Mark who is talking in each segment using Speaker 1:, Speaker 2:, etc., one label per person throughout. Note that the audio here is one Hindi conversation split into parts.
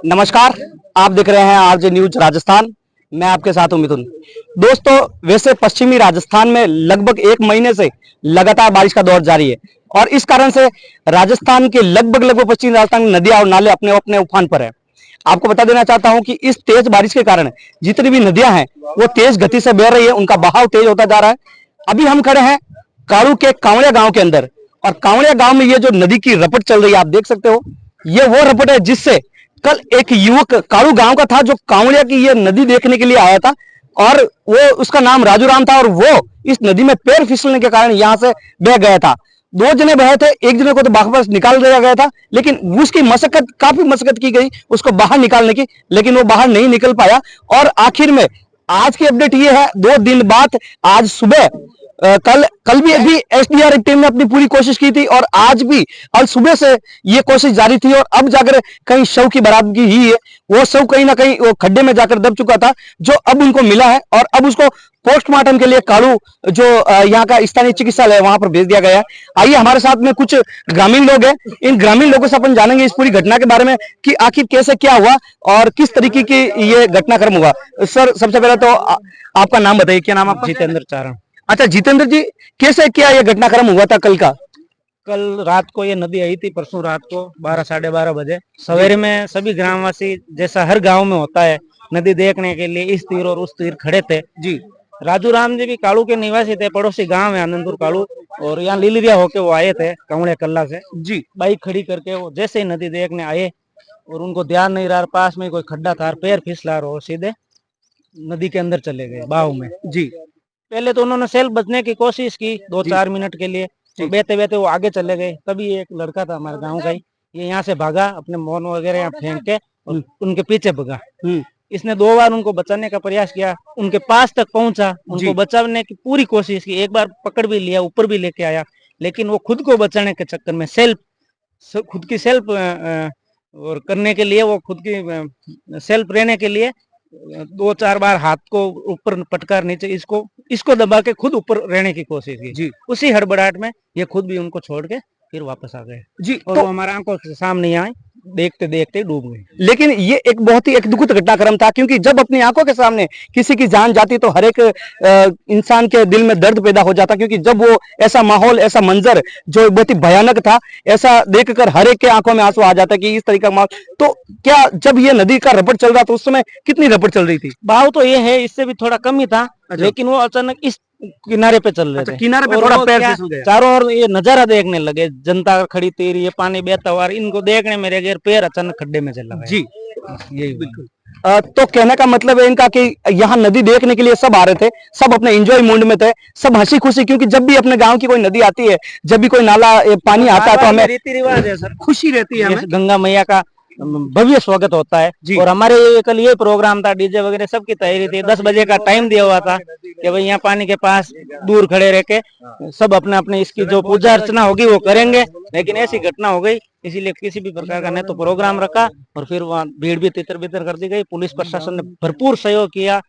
Speaker 1: नमस्कार, आप देख रहे हैं आरजे न्यूज राजस्थान। मैं आपके साथ हूं मिथुन। दोस्तों, वैसे पश्चिमी राजस्थान में लगभग एक महीने से लगातार बारिश का दौर जारी है और इस कारण से राजस्थान के लगभग पश्चिमी राजस्थान की नदियां और नाले अपने अपने उफान पर है। आपको बता देना चाहता हूं कि इस तेज बारिश के कारण जितनी भी नदियां हैं वो तेज गति से बह रही है, उनका बहाव तेज होता जा रहा है। अभी हम खड़े हैं काड़ू के कांवड़िया गांव के अंदर और कांवड़िया गांव में ये जो नदी की रपट चल रही है आप देख सकते हो, ये वो रपट है जिससे कल एक युवक काड़ू गांव का था जो कांवड़िया की ये नदी देखने के लिए आया था और वो उसका नाम राजू राम था और वो इस नदी में पैर फिसलने के कारण यहां से बह गया था। दो जने बहे थे, एक जने को तो वापस निकाल दिया गया था, लेकिन उसकी काफी मशक्कत की गई उसको बाहर निकालने की, लेकिन वो बाहर नहीं निकल पाया। और आखिर में आज की अपडेट ये है, 2 दिन बाद आज सुबह कल भी अभी एसडीआरएफ टीम ने अपनी पूरी कोशिश की थी और आज भी कल सुबह से ये कोशिश जारी थी और अब जाकर कहीं शव की बरामदगी ही है। वो शव कहीं ना कहीं वो खड्डे में जाकर दब चुका था जो अब उनको मिला है और अब उसको पोस्टमार्टम के लिए काड़ू जो यहाँ का स्थानीय चिकित्सालय है वहां पर भेज दिया गया है। आइए हमारे साथ में कुछ ग्रामीण लोग हैं, इन ग्रामीण लोगों से अपन जानेंगे इस पूरी घटना के बारे में कि आखिर कैसे क्या हुआ और किस तरीके की ये घटनाक्रम हुआ। सर, सबसे पहले तो आपका नाम बताइए, क्या नाम आपका?
Speaker 2: जितेंद्र चारण।
Speaker 1: अच्छा जितेंद्र जी, कैसे क्या ये घटनाक्रम हुआ था कल का?
Speaker 2: कल रात को ये नदी आई थी, परसों रात को 12 साढ़े 12 बजे। सवेरे में सभी ग्रामवासी जैसा हर गांव में होता है नदी देखने के लिए इस तीर और उस तीर खड़े थे जी। राजू राम जी भी काड़ू के निवासी थे, पड़ोसी गांव है आनंदपुर काड़ू, और यहाँ लीलरिया होके वो आए थे कांवड़िया कल्ला से जी। बाइक खड़ी करके वो जैसे ही नदी देखने आए और उनको ध्यान नहीं रहा, पास में कोई खड्डा था, पैर फिसला और सीधे नदी के अंदर चले गए बाव में जी। पहले तो उन्होंने सेल्फ बचने की कोशिश की 2-4 मिनट के लिए, तो बहते बहते वो आगे चले गए। तभी एक लड़का था हमारे गांव का ही, ये यहाँ से भागा, अपने मोन वगैरह यहाँ फेंक के और उनके पीछे भागा। इसने 2 बार उनको बचाने का प्रयास किया, उनके पास तक पहुंचा, उनको बचाने की पूरी कोशिश की, एक बार पकड़ भी लिया, ऊपर भी लेके आया, लेकिन वो खुद को बचाने के चक्कर में खुद की सेल्फ और करने के लिए, वो खुद की सेल्फ रहने के लिए 2-4 बार हाथ को ऊपर पटकार नीचे इसको दबा के खुद ऊपर रहने की कोशिश की जी। उसी हड़बड़ाहट में ये खुद भी उनको छोड़ के फिर वापस आ गए जी। और तो वो हमारे आंखों के सामने आए, देखते देखते डूब गए।
Speaker 1: लेकिन ये एक बहुत ही एक दुखद घटनाक्रम था, क्योंकि जब अपनी आंखों के सामने किसी की जान जाती तो हर एक इंसान के दिल में दर्द पैदा हो जाता, क्योंकि जब वो ऐसा माहौल, ऐसा मंजर जो बहुत ही भयानक था, ऐसा देखकर हर एक के आंखों में आंसू आ जाता कि इस तरीके का माहौल। तो क्या जब ये नदी का रपट चल रहा था उस समय कितनी रपट चल रही थी?
Speaker 2: भाव तो ये है, इससे भी थोड़ा कम ही था, लेकिन वो अचानक इस किनारे पे चल रहे थे,
Speaker 1: किनारे पे थोड़ा पैर फिसल गया।
Speaker 2: चारों ओर ये नजारा देखने लगे, जनता खड़ी थी, ये पानी बहता हुआ, इनको देखने में रह गए, पैर अचानक खड्डे में चला गया जी।
Speaker 1: यही बिल्कुल। तो कहने का मतलब है इनका कि यहाँ नदी देखने के लिए सब आ रहे थे, सब अपने एंजॉय मूड में थे, सब हंसी खुशी, क्योंकि जब भी अपने गांव की कोई नदी आती है, जब भी कोई नाला पानी आता है तो हमें
Speaker 2: रीति रिवाज है सर,
Speaker 1: खुशी रहती है,
Speaker 2: गंगा मैया का भव्य स्वागत होता है जी। और हमारे कल ये प्रोग्राम था, डीजे वगैरह सबकी तैयारी थी, 10 बजे का टाइम दिया हुआ था कि भाई यहाँ पानी के पास दूर खड़े रह के सब अपने अपने इसकी जो पूजा अर्चना होगी वो करेंगे, लेकिन ऐसी घटना हो गई, इसीलिए किसी भी प्रकार का नहीं तो प्रोग्राम रखा और फिर वहाँ भीड़ भी तितर बितर कर दी गई। पुलिस प्रशासन ने भरपूर सहयोग किया,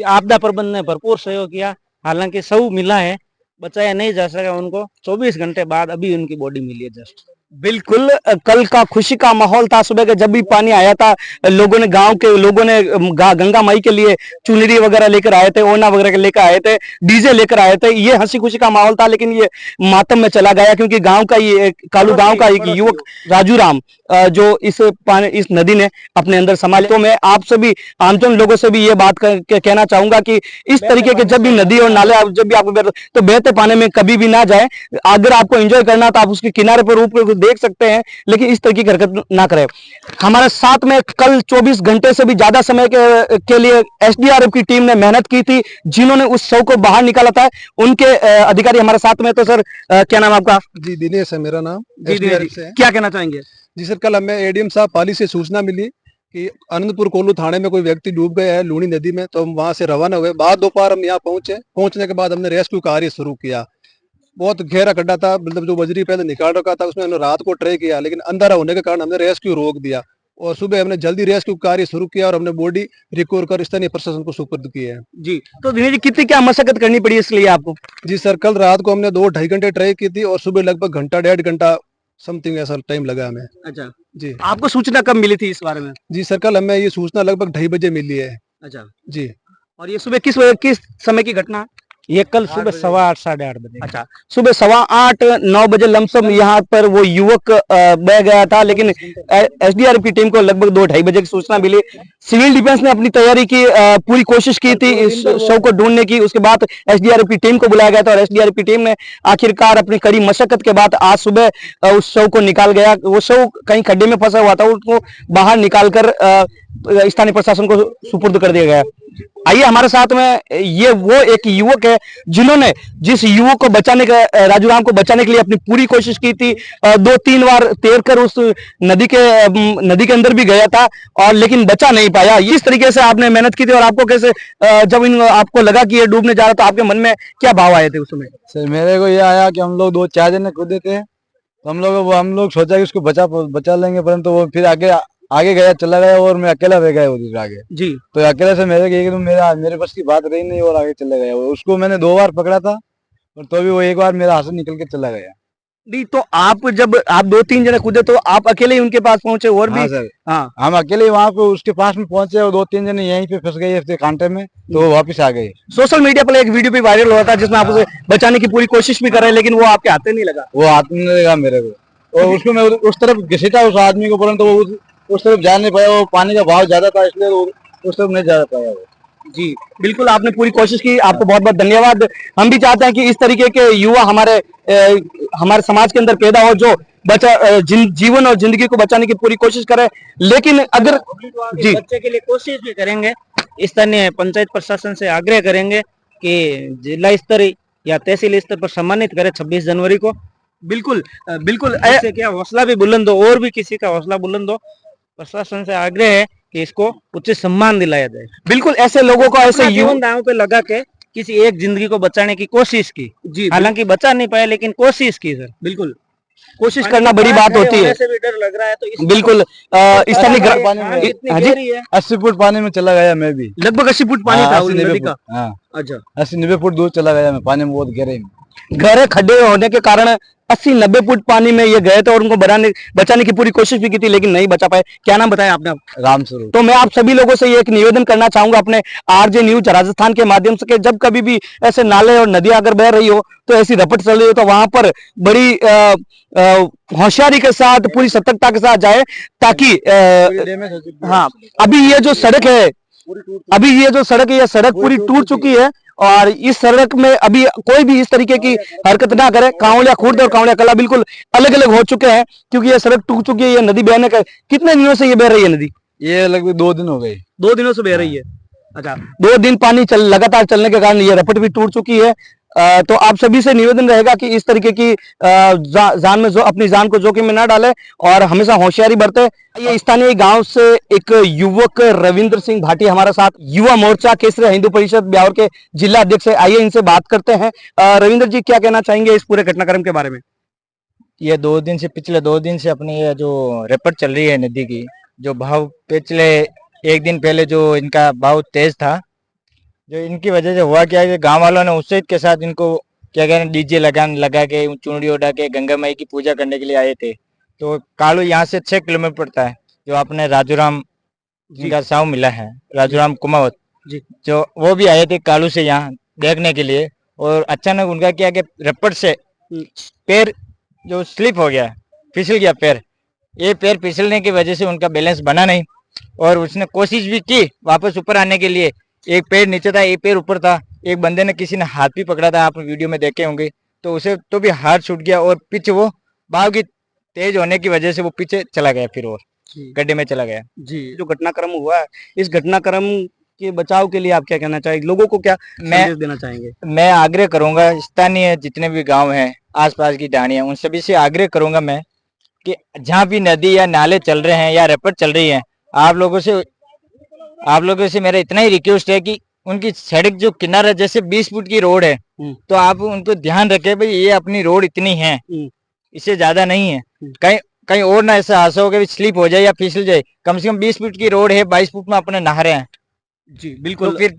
Speaker 2: आपदा प्रबंधन ने भरपूर सहयोग किया, हालांकि सब मिला है, बचाया नहीं जा सका उनको। 24 घंटे बाद अभी उनकी बॉडी मिली है जस्ट।
Speaker 1: बिल्कुल, कल का खुशी का माहौल था। सुबह के जब भी पानी आया था, लोगों ने, गांव के लोगों ने गंगा माई के लिए चुनरी वगैरह लेकर आए थे, ओना वगैरह लेकर आए थे, डीजे लेकर आए थे, ये हंसी खुशी का माहौल था। लेकिन ये मातम में चला गया, क्योंकि गांव का ये कालू गांव का एक युवक राजू राम जो इस नदी ने अपने अंदर संभाले। तो मैं आप सभी आमजन लोगों से भी ये बात कहना चाहूंगा कि इस तरीके के जब भी नदी और नाले जब भी आपको तो बहते पानी में कभी भी ना जाए। अगर आपको एंजॉय करना तो आप उसके किनारे पर रूप देख सकते हैं, लेकिन इस तरीके की हरकत ना करें। हमारे साथ में कल 24 घंटे से भी ज्यादा समय के लिए एसडीआरएफ की टीम ने मेहनत की थी, जिन्होंने उस शव को बाहर निकाला था। उनके अधिकारी हमारे साथ में। तो सर, क्या नाम आपका?
Speaker 3: जी, दिनेश है मेरा नाम।
Speaker 1: जी, क्या कहना चाहेंगे?
Speaker 3: जी सर, कल हमें एडीएम साहब पाली से सूचना मिली कि आनंदपुर कोल्लू थाने में कोई व्यक्ति डूब गया है लूणी नदी में, तो हम वहां से रवाना हुए। बाद दोपहर हम यहाँ पहुंचे, पहुंचने के बाद हमने रेस्क्यू कार्य शुरू किया। बहुत गहरा गड्ढा था, मतलब जो बजरी पहले निकाल रखा था उसमें हमने रात को ट्राई किया, लेकिन अंधारा होने के कारण हमने रेस्क्यू रोक दिया और सुबह हमने जल्दी रेस्क्यू कार्य शुरू किया और हमने बॉडी रिकवर कर स्थानीय प्रशासन को सुपुर्द की है
Speaker 1: जी। तो दिनेश जी, कितनी क्या मशक्कत करनी पड़ी इसके लिए आपको?
Speaker 3: जी सर, कल रात को हमने 2-2.5 घंटे ट्राई की थी और सुबह लगभग घंटा 1.5 घंटा समथिंग ऐसा टाइम लगा हमें।
Speaker 1: अच्छा,
Speaker 3: जी
Speaker 1: आपको सूचना कब मिली थी इस बारे में?
Speaker 3: जी सर, कल हमें ये सूचना लगभग 2:30 मिली है।
Speaker 1: अच्छा,
Speaker 3: जी
Speaker 1: और ये सुबह किस समय की घटना?
Speaker 2: ये कल सुबह 8:15 8:30 बजे।
Speaker 1: अच्छा, सुबह 8:15 9 बजे लमसम यहाँ पर वो युवक बह गया था, लेकिन एसडीआरएफ की टीम को लगभग 2 ढाई बजे की सूचना मिली। सिविल डिफेंस ने अपनी तैयारी की, पूरी कोशिश की थी इस शव को ढूंढने की। उसके बाद एसडीआरएफ की टीम को बुलाया गया था और एसडीआरएफ की टीम ने आखिरकार अपनी कड़ी मशक्कत के बाद आज सुबह उस शव को निकाल गया। वो शव कहीं खड्डे में फंसा हुआ था, उसको बाहर निकालकर स्थानीय प्रशासन को सुपुर्द कर दिया गया। आइए हमारे साथ में ये वो एक युवक है जिन्होंने जिस युवक को बचाने का, राजू राम को बचाने के लिए अपनी पूरी कोशिश की थी। 2-3 बार तैरकर उस नदी के अंदर भी गया था और लेकिन बचा नहीं पाया। इस तरीके से आपने मेहनत की थी और आपको कैसे, जब आपको लगा कि ये डूबने जा रहा तो आपके मन में क्या भाव आए थे उस समय?
Speaker 4: सर मेरे को ये आया कि हम लोग 2-4 जने कूदे थे, तो हम लोग सोचा कि उसको बचा लेंगे, परंतु वो फिर आगे गया, चला गया और मैं अकेला रह गया उधर आगे।
Speaker 1: जी,
Speaker 4: तो अकेले से मेरे बस की बात रही नहीं और आगे चला गया। उसको मैंने 2 बार पकड़ा था और तो भी वो एक बार मेरा हाथ से निकल के चला गया।
Speaker 1: नहीं तो जब आप 2-3 जने कूदे तो आप अकेले ही उनके पास पहुंचे और भी?
Speaker 4: हाँ सर,
Speaker 1: हाँ,
Speaker 4: हम अकेले ही वहाँ पे उसके पास में पहुंचे और 2-3 जने यहीं पे फंस गए थे कांटे में, तो वो वापिस आ गए।
Speaker 1: सोशल मीडिया पर एक वीडियो भी वायरल हुआ था जिसमें आप उसे बचाने की पूरी कोशिश भी कर रहे हैं, लेकिन वो आपके हाथ नहीं लगा।
Speaker 4: वो हाथ में नहीं लगा मेरे को, और उसको मैं उस तरफ घसीटा उस आदमी को, परंतु वो उस तरफ जा नहीं पाया। वो पानी का बहाव ज्यादा था, इसलिए उस तरफ नहीं जा पाया वो।
Speaker 1: जी बिल्कुल, आपने पूरी कोशिश की, आपको बहुत बहुत धन्यवाद। हम भी चाहते हैं कि इस तरीके के युवा हमारे समाज के अंदर पैदा हो जो जीवन और जिंदगी को बचाने की पूरी कोशिश करे। लेकिन अगर जी
Speaker 2: बच्चे के लिए कोशिश भी करेंगे, स्थानीय पंचायत प्रशासन से आग्रह करेंगे कि जिला स्तर या तहसील स्तर पर सम्मानित करें 26 जनवरी को।
Speaker 1: बिल्कुल बिल्कुल
Speaker 2: इससे क्या हौसला भी बुलंद हो और भी किसी का हौसला बुलंद हो। प्रशासन से आग्रह है कि इसको उचित सम्मान दिलाया जाए।
Speaker 1: बिल्कुल, ऐसे लोगों को, ऐसे
Speaker 2: अपना जीवन दांव पे लगा के किसी एक जिंदगी को बचाने की कोशिश की।
Speaker 1: जी
Speaker 2: हालांकि बचा नहीं पाया, लेकिन कोशिश की सर।
Speaker 1: बिल्कुल, कोशिश करना बड़ी बात होती है।
Speaker 2: से भी डर लग रहा है, तो
Speaker 1: बिल्कुल, स्थानीय
Speaker 2: इतनी गहरी है।
Speaker 4: 80 फुट पानी में चला गया मैं भी।
Speaker 1: लगभग 80 फुट पानी था उस नदी का।
Speaker 4: हाँ,
Speaker 1: अच्छा,
Speaker 4: 80-90 फुट दूर चला गया मैं, पानी में बहुत गहरे में।
Speaker 1: गहरे खड्डे होने के कारण 80-90 फुट पानी में ये गए थे और उनको बचाने की पूरी कोशिश भी की थी, लेकिन नहीं बचा पाए। क्या नाम बताया आपने?
Speaker 4: रामस्वरूप।
Speaker 1: तो मैं आप सभी लोगों से ये एक निवेदन करना चाहूंगा अपने आरजे न्यूज राजस्थान के माध्यम से कि जब कभी भी ऐसे नाले और नदियां अगर बह रही हो, तो ऐसी रपट चल रही हो, तो वहां पर बड़ी होशियारी के साथ, पूरी सतर्कता के साथ जाए, ताकि हाँ, अभी ये जो सड़क है ये सड़क पूरी टूट चुकी है और इस सड़क में अभी कोई भी इस तरीके की हरकत ना करे। कांवड़िया खुर्द और कांवड़िया कला बिल्कुल अलग अलग हो चुके हैं, क्योंकि ये सड़क टूट चुकी है। ये नदी बहने का कितने दिनों से ये बह रही है नदी?
Speaker 4: ये लगभग 2 दिन हो गए।
Speaker 1: 2 दिनों से बह रही है। अच्छा, 2 दिन पानी लगातार चलने के कारण ये रपट भी टूट चुकी है। तो आप सभी से निवेदन रहेगा कि इस तरीके की जान में अपनी जान को जोखिम में ना डाले और हमेशा होशियारी बरते। ये स्थानीय गांव से एक युवक रविंद्र सिंह भाटी हमारे साथ, युवा मोर्चा केसरी हिंदू परिषद ब्यावर के जिला अध्यक्ष है। आइए इनसे बात करते हैं। रविंद्र जी, क्या कहना चाहेंगे इस पूरे घटनाक्रम के बारे में?
Speaker 5: ये पिछले 2 दिन से अपनी ये जो रपट चल रही है नदी की, जो भाव पिछले 1 दिन पहले जो इनका भाव तेज था, जो इनकी वजह से हुआ क्या है, गांव वालों ने उत्साहित के साथ इनको क्या कह रहे हैं डीजे लगा के चुनरी उड़ा के गंगा माई की पूजा करने के लिए आए थे। तो कालू यहाँ से 6 किलोमीटर पड़ता है। जो अपने राजूराम जिनका साव मिला है, राजूराम कुमावत जी, जो वो भी आए थे कालू से यहाँ देखने के लिए। और अचानक उनका क्या कि रपट से पैर जो स्लिप हो गया, फिसल गया पैर। ये पैर फिसलने की वजह से उनका बैलेंस बना नहीं और उसने कोशिश भी की वापस ऊपर आने के लिए। एक पैर नीचे था, एक पैर ऊपर था। एक बंदे ने, किसी ने हाथ भी पकड़ा था, आप वीडियो में देखे होंगे, तो उसे तो भी हाथ छूट गया और पीछे वो भाव की तेज होने की वजह से वो पीछे चला गया, फिर और गड्ढे में चला गया।
Speaker 1: जी, जो घटनाक्रम हुआ है, इस घटनाक्रम के बचाव के लिए आप क्या कहना चाहेंगे? लोगों को क्या संदेश देना चाहेंगे?
Speaker 5: मैं आग्रह करूंगा, स्थानीय जितने भी गाँव हैं, आसपास की ढाणियां, उन सभी से आग्रह करूंगा मैं कि जहाँ भी नदी या नाले चल रहे हैं या रपट चल रही है, आप लोगों से मेरा इतना ही रिक्वेस्ट है कि उनकी सड़क जो किनारा, जैसे 20 फुट की रोड है, तो आप उनको ध्यान रखें भाई ये अपनी रोड इतनी है, इससे ज्यादा नहीं है। कहीं और ना ऐसा हादसा हो कि स्लिप हो जाए या फिसल जाए। कम से कम 20 फुट की रोड है, 22 फुट में अपने नहा रहे हैं।
Speaker 1: जी बिल्कुल,
Speaker 5: तो फिर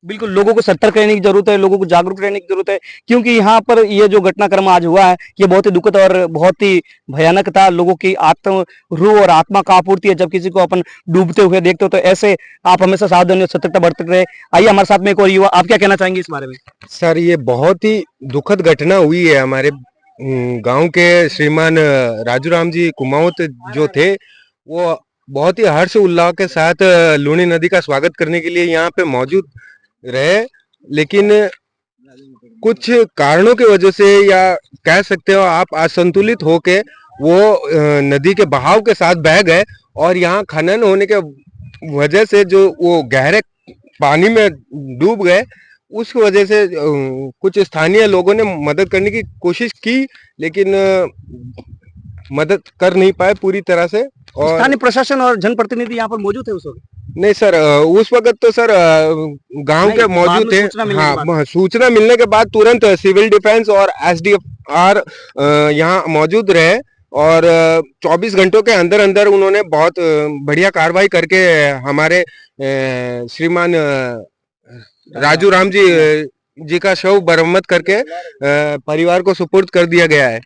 Speaker 1: बिल्कुल, लोगों को सतर्क रहने की जरूरत है, लोगों को जागरूक रहने की जरूरत है, क्योंकि यहाँ पर ये जो घटनाक्रम आज हुआ है, ये बहुत ही दुखद और बहुत ही भयानक था। लोगों की आत्म रूह और आत्मा का आपूर्ति है। जब किसी को अपन डूबते हुए देखते हो तो ऐसे आप हमेशा सावधानी और सतर्कता बरतते रहे। आइए हमारे साथ में एक और युवा, आप क्या कहना चाहेंगे इस बारे में?
Speaker 6: सर ये बहुत ही दुखद घटना हुई है हमारे गांव के श्रीमान राजू राम जी कुमाऊत जो थे, वो बहुत ही हर्ष उल्लास के साथ लूनी नदी का स्वागत करने के लिए यहाँ पे मौजूद रहे, लेकिन कुछ कारणों की वजह से या कह सकते हो आप असंतुलित होके वो नदी के बहाव के साथ बह गए और यहाँ खनन होने के वजह से जो वो गहरे पानी में डूब गए। उस वजह से कुछ स्थानीय लोगों ने मदद करने की कोशिश की, लेकिन मदद कर नहीं पाए पूरी तरह से। और
Speaker 1: स्थानीय प्रशासन और जनप्रतिनिधि यहाँ पर मौजूद थे उस वक्त?
Speaker 6: नहीं सर, उस वक्त तो सर गांव
Speaker 1: नहीं,
Speaker 6: के
Speaker 1: बाद
Speaker 6: मौजूद
Speaker 1: में
Speaker 6: थे।
Speaker 1: सूचना मिलने के
Speaker 6: हाँ, सूचना मिलने के बाद तुरंत सिविल डिफेंस और एसडीआर यहाँ मौजूद रहे और 24 घंटों के अंदर अंदर उन्होंने बहुत बढ़िया कार्रवाई करके हमारे श्रीमान राजू राम जी का शव बरामद करके परिवार को सुपुर्द कर दिया गया है।